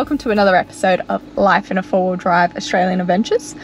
welcome to another episode of Life in a Four-Wheel Drive Australian Adventures.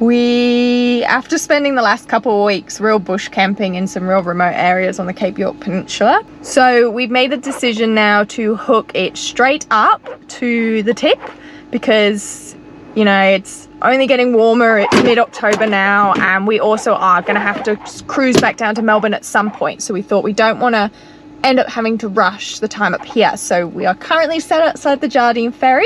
After spending the last couple of weeks real bush camping in some real remote areas on the Cape York Peninsula, so we've made the decision now to hook it straight up to the tip because, you know, it's only getting warmer. It's mid-October now, and we also are going to have to cruise back down to Melbourne at some point, so we thought we don't want to end up having to rush the time up here. So we are currently sat outside the Jardine Ferry.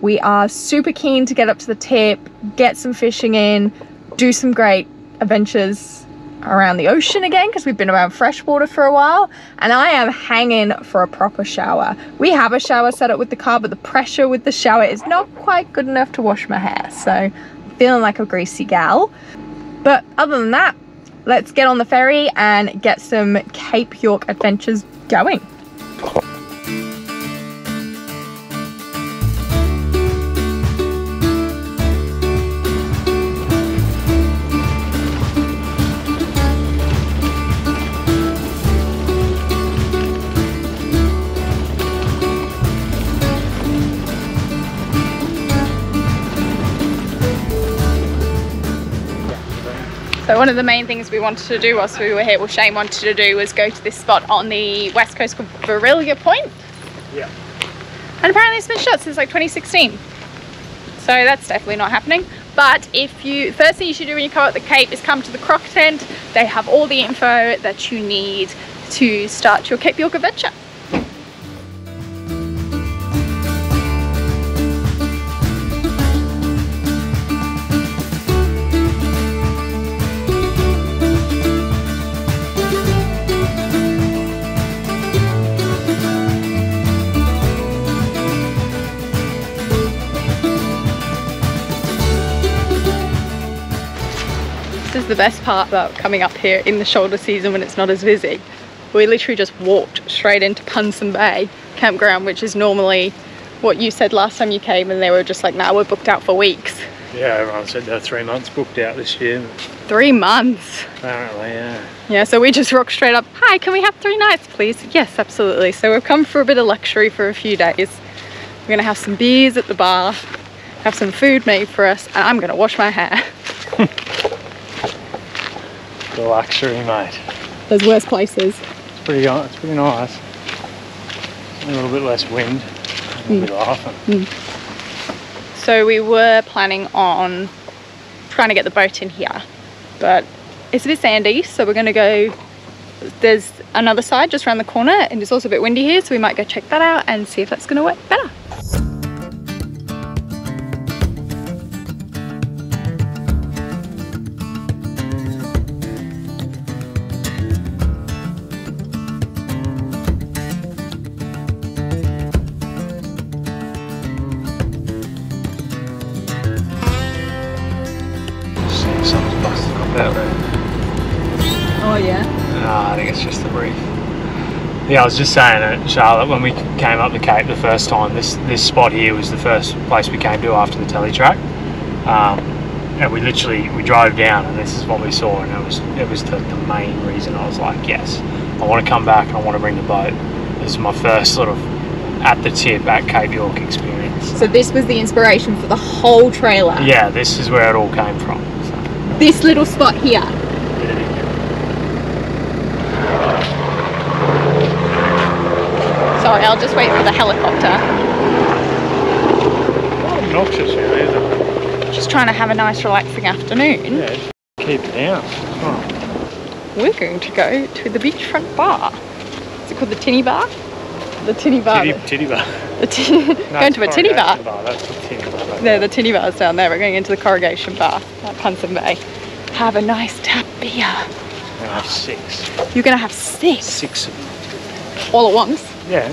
We are super keen to get up to the tip, get some fishing in, do some great adventures around the ocean again, because we've been around freshwater for a while, and I am hanging for a proper shower. We have a shower set up with the car, but the pressure with the shower is not quite good enough to wash my hair, so I'm feeling like a greasy gal. But other than that, let's get on the ferry and get some Cape York adventures going. So one of the main things we wanted to do whilst we were here, well, Shane wanted to do, was go to this spot on the west coast called Virillia Point. Yeah. And apparently it's been shut since like 2016. So that's definitely not happening. But first thing you should do when you come up the Cape is come to the Croc Tent. They have all the info that you need to start your Cape York adventure. This is the best part about coming up here in the shoulder season when it's not as busy. We literally just walked straight into Punson Bay campground, which is normally what you said last time you came, and they were just like, nah, we're booked out for weeks. Yeah, everyone said they're 3 months booked out this year. 3 months? Apparently, yeah. Yeah, so we just rocked straight up, hi, can we have 3 nights, please? Yes, absolutely. So we've come for a bit of luxury for a few days. We're gonna have some beers at the bar, have some food made for us, and I'm gonna wash my hair. The luxury, mate. There's worse places. It's pretty nice. A little bit less wind, a little bit laughing. So we were planning on trying to get the boat in here, but it's a bit sandy, so we're going to go, there's another side just around the corner, and it's also a bit windy here, so we might go check that out and see if that's going to work better. Oh yeah? No, I think it's just the reef. Yeah, I was just saying it, Charlotte, when we came up the Cape the first time, this spot here was the first place we came to after the telly track. And we drove down and this is what we saw, and it was the main reason I was like, yes, I want to come back and I want to bring the boat. This is my first sort of at the tip at Cape York experience. So this was the inspiration for the whole trailer? Yeah, this is where it all came from. So. This little spot here? Sorry, I'll just wait for the helicopter. Not obnoxious here, is it? Just trying to have a nice relaxing afternoon. Yeah, just keep it down. Oh. We're going to go to the beachfront bar. Is it called the Tinny Bar? The Tinny Bar. Titty Bar. Going to a Tinny Bar. That's the Tinny Bar. There, the Tinny Bar's down there. We're going into the Corrugation Bar at Punson Bay. Have a nice tap beer. I'm going to have 6. You're going to have 6? 6 of them. All at once? Yeah.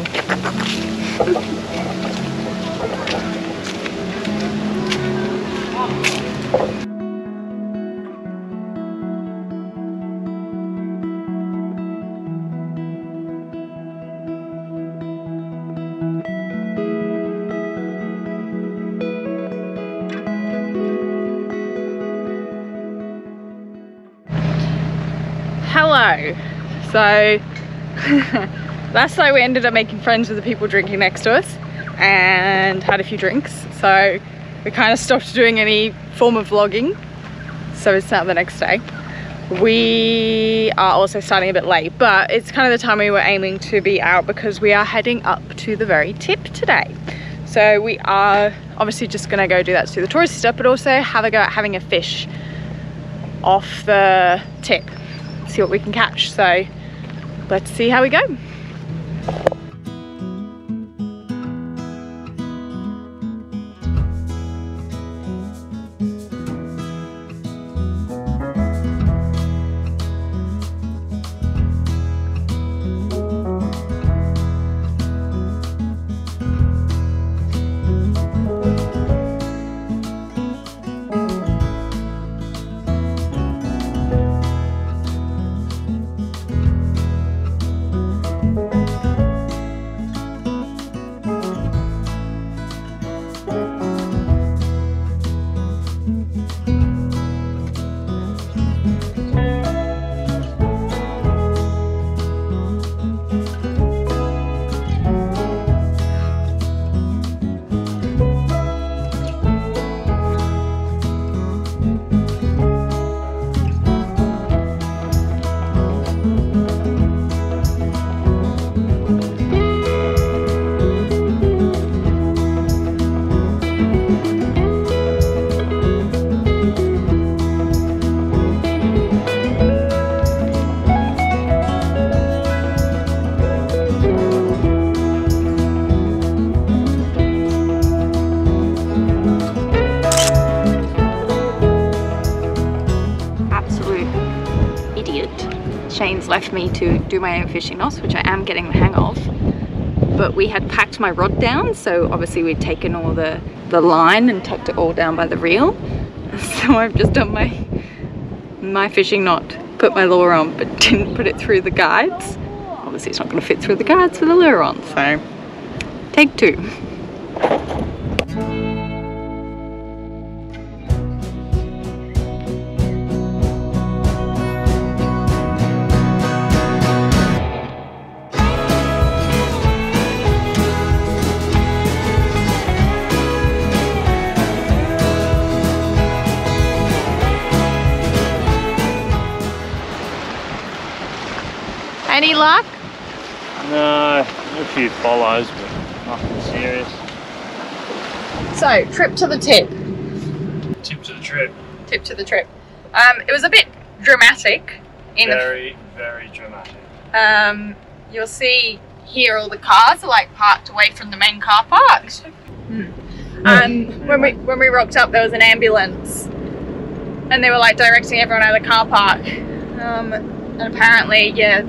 Hello. So last night we ended up making friends with the people drinking next to us. and had a few drinks, so we kind of stopped doing any form of vlogging. So it's now the next day. We are also starting a bit late, but it's kind of the time we were aiming to be out because we are heading up to the very tip today. So we are obviously just gonna go do that to do the touristy stuff, but also have a go at having a fish off the tip, see what we can catch. So let's see how we go. Shane's left me to do my own fishing knots, which I am getting the hang of, but we had packed my rod down, so obviously we'd taken all the line and tucked it all down by the reel. So I've just done my fishing knot, put my lure on, but didn't put it through the guides. Obviously it's not going to fit through the guides with the lure on, so take two. Any luck? No, a few follows, but nothing serious. So, trip to the tip. Tip to the trip. Tip to the trip. It was a bit dramatic. Very dramatic. You'll see here all the cars are like parked away from the main car park. And when we rocked up, there was an ambulance, and they were like directing everyone out of the car park. And apparently, yeah,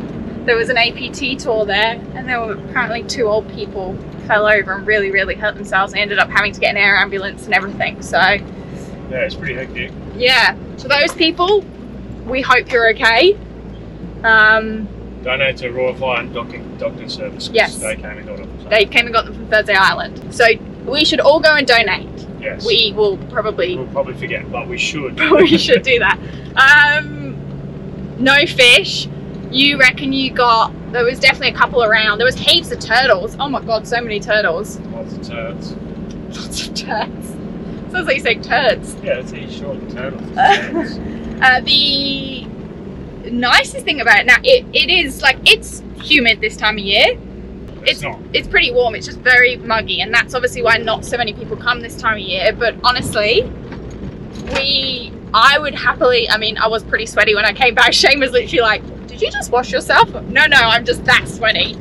there was an APT tour there, and there were apparently two old people fell over and really hurt themselves and ended up having to get an air ambulance and everything. So yeah, it's pretty hectic. Yeah, so those people, we hope you're okay. Donate to Royal Fire and Docking Service. Yes. They came and got them. So. They came and got them from Thursday Island. So we should all go and donate. Yes. We'll probably forget, but we should. We should do that. No fish. You reckon you got, there was definitely a couple around. There was heaps of turtles. Oh my god, so many turtles. Lots of turds. Lots of turds. Sounds like you say turds. Yeah, that's how short turtles. The nicest thing about it, now it is like, it's humid this time of year. It's pretty warm, it's just very muggy, and that's obviously why not so many people come this time of year. But honestly, I would happily, I mean, I was pretty sweaty when I came back. Shane was literally like, did you just wash yourself? No, I'm just that sweaty.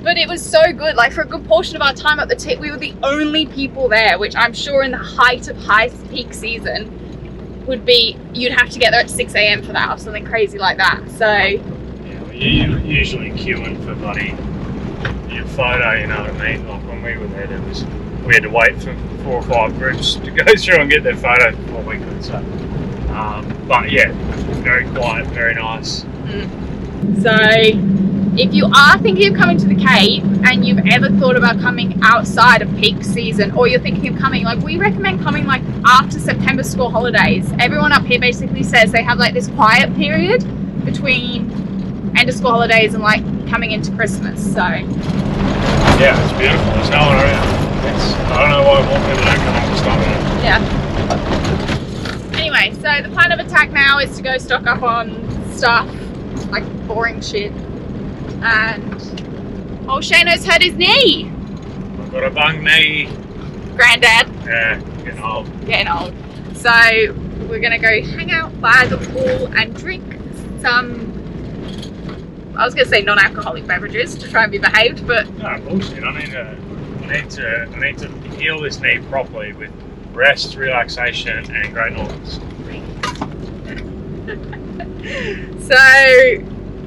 But it was so good. Like, for a good portion of our time at the tip, we were the only people there, which I'm sure in the height of high peak season would be, you'd have to get there at 6 AM for that or something crazy like that. So yeah, well, you're usually queuing for bloody your photo, you know what I mean? Like when we were there, we had to wait for 4 or 5 groups to go through and get their photos before we could. So but yeah, very quiet, very nice. So if you are thinking of coming to the Cape and you've ever thought about coming outside of peak season, or you're thinking of coming, like, we recommend coming like after September school holidays. Everyone up here basically says they have like this quiet period between end of school holidays and like coming into Christmas. So yeah, it's beautiful. There's no one around. I don't know why more people don't come up with stuff. Yeah. Anyway, so the plan of attack now is to go stock up on stuff, like boring shit. And old Shano's hurt his knee. I've got a bung knee. Granddad. Yeah, getting old. Getting old. So we're gonna go hang out by the pool and drink some, I was gonna say non-alcoholic beverages to try and be behaved, but no bullshit. I need to heal this knee properly with rest, relaxation, and great noise. So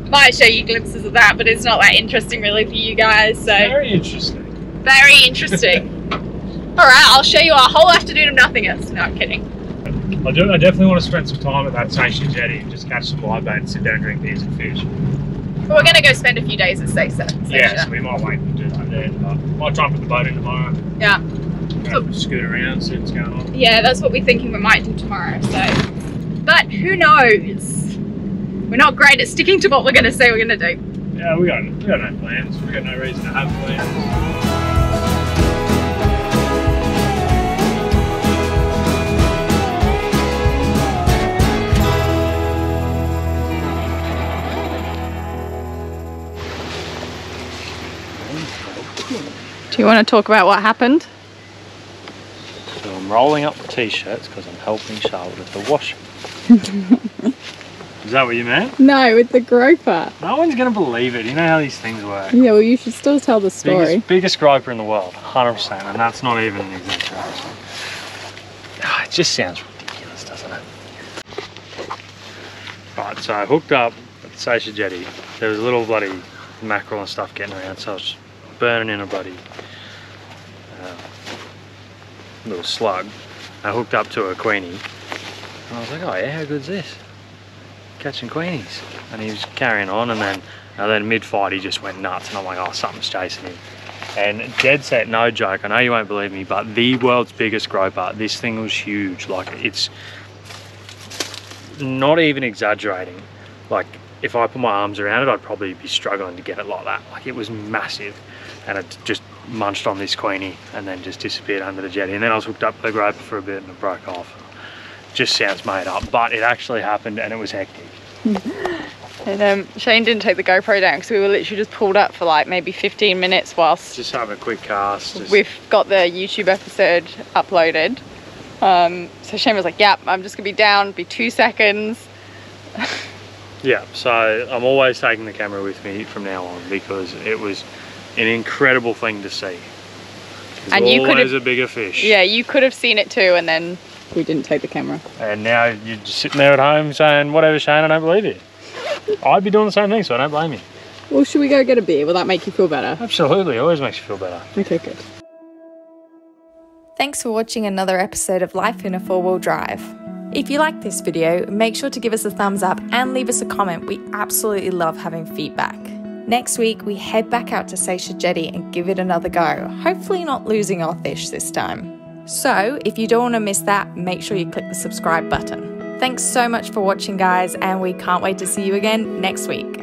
might show you glimpses of that, but it's not that interesting really for you guys. So very interesting. Very interesting. All right, I'll show you our whole afternoon of nothingness. No, I'm kidding. I definitely want to spend some time at that Seisia Jetty and just catch some live bait and sit down and drink beers and fish. We're going to go spend a few days at Seisia. Yeah, so we might wait and do that there. But might try and put the boat in tomorrow. Yeah. Scoot around, see what's going on. Yeah, that's what we're thinking we might do tomorrow. So, but who knows? We're not great at sticking to what we're going to say we're going to do. Yeah, we got no plans. We got no reason to have plans. Do you want to talk about what happened? So I'm rolling up the t-shirts because I'm helping Charlotte with the washing. Is that what you meant? No, with the groper. No one's going to believe it. You know how these things work. Yeah, well, you should still tell the story. Biggest groper in the world, 100%, and that's not even an exaggeration. It just sounds ridiculous, doesn't it? Right, so I hooked up at the Seisia Jetty. There was a little bloody mackerel and stuff getting around, so I was burning in a bloody little slug. I hooked up to a queenie, and I was like, oh yeah, how good's this? Catching queenies. And he was carrying on, and then mid-fight he just went nuts, and I'm like, oh, something's chasing him. And dead set, no joke, I know you won't believe me, but the world's biggest groper, this thing was huge. Like, it's not even exaggerating. Like, if I put my arms around it, I'd probably be struggling to get it like that. Like, it was massive, and it just munched on this queenie and then just disappeared under the jetty. And then I was hooked up to the groper for a bit and it broke off. Just sounds made up, but it actually happened and it was hectic. And Shane didn't take the GoPro down because we were literally just pulled up for like maybe 15 minutes whilst just having a quick cast. We've got the YouTube episode uploaded. So Shane was like, yep, I'm just gonna be down, be 2 seconds. Yeah, so I'm always taking the camera with me from now on because it was an incredible thing to see. And you could have a bigger fish. Yeah, you could have seen it too, and then we didn't take the camera. And now you're just sitting there at home saying, whatever, Shane, I don't believe you. I'd be doing the same thing, so I don't blame you. Well, should we go get a beer? Will that make you feel better? Absolutely, it always makes you feel better. Okay, good. Thanks for watching another episode of Life in a Four-Wheel Drive. If you liked this video, make sure to give us a thumbs up and leave us a comment. We absolutely love having feedback. Next week, we head back out to Seisia Jetty and give it another go, hopefully not losing our fish this time. So, if you don't want to miss that, make sure you click the subscribe button. Thanks so much for watching, guys, and we can't wait to see you again next week.